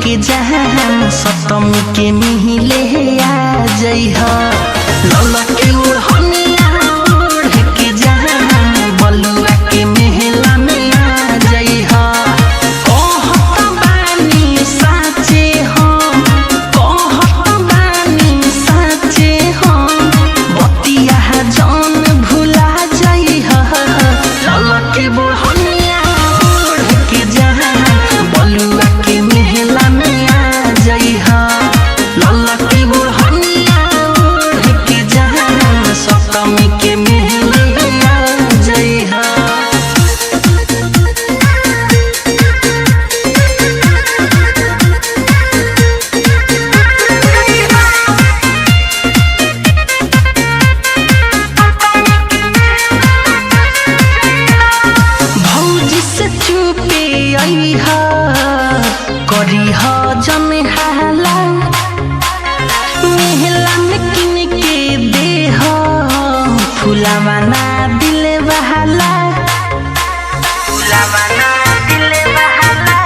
के जहान सप्तमी के मिहिले आ जइहा लौला के ओढ़निया ओढ़ के जहान बलुआ के मेहला में आ जइहा कहत बानी साचे हम कहत बानी साचे हम बतिया जान भुला जइहा लौला के ओढ़निया ओढ़ के जहान बलुआ के मेहला में आ जइहा लौला के ओढ़निया ओढ़ के जहान सप्तमी के मेहले आ जइहा। भौजी से चुपे अइहा करिहा जन हाला मेहला में किन के देह फुलावा ना दिले बहाला फुलावा ना दिले बहाला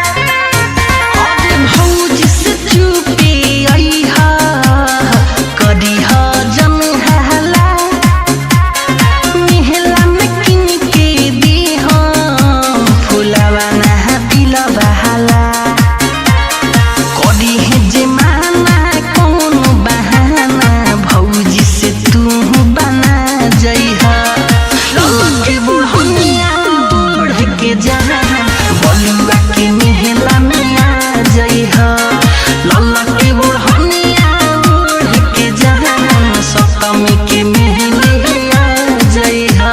अरे भौजी से चुपे अइहा करिहा जन हाला मेहला में किन के देह फुलावा ना दिले बहाला करी है जे माना कौन बहाना भौजी से तू बना जइहा लौला के ओढ़निया ओढ़ के जहान बलुआ के मेहला में आ जइहा लौला के ओढ़निया ओढ़ के जहान सप्तमी के मेहले आ जइहा।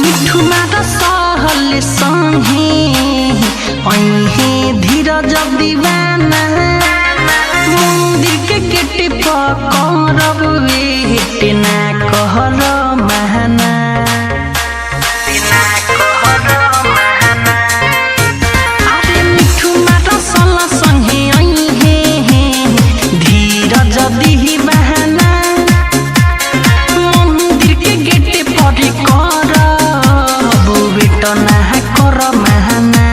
मिठू माता सहल संगे अहे धीरज दीवाना मंदिर के गेट पर करब वेट ना कहर महाना अरे मिठू माता सहल संगे अहे धीरज दीवाना मंदिर के गेट पर करब वेट ना कर महाना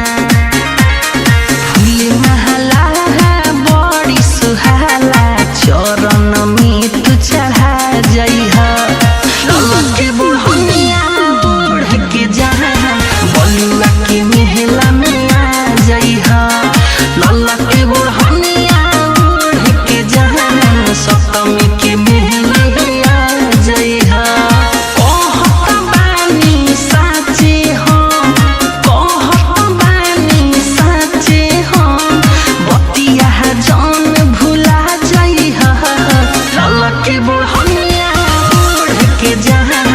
फूल महला बड़ी सुहाला चरण में तू चढ़ा जइहा लौला के ओढ़निया ओढ़ के जहान बलुआ के मेहला में आ जइहा लौला के ओढ़निया ओढ़ के जहान सप्तमी के मेहले आ जइहा कहत बानी साचे हम कहत बानी साचे हम बतिया जान भुला जइहा लौला के ओढ़निया ओढ़ के जहान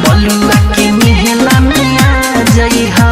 बलुआ के मेहला में आ जइहा।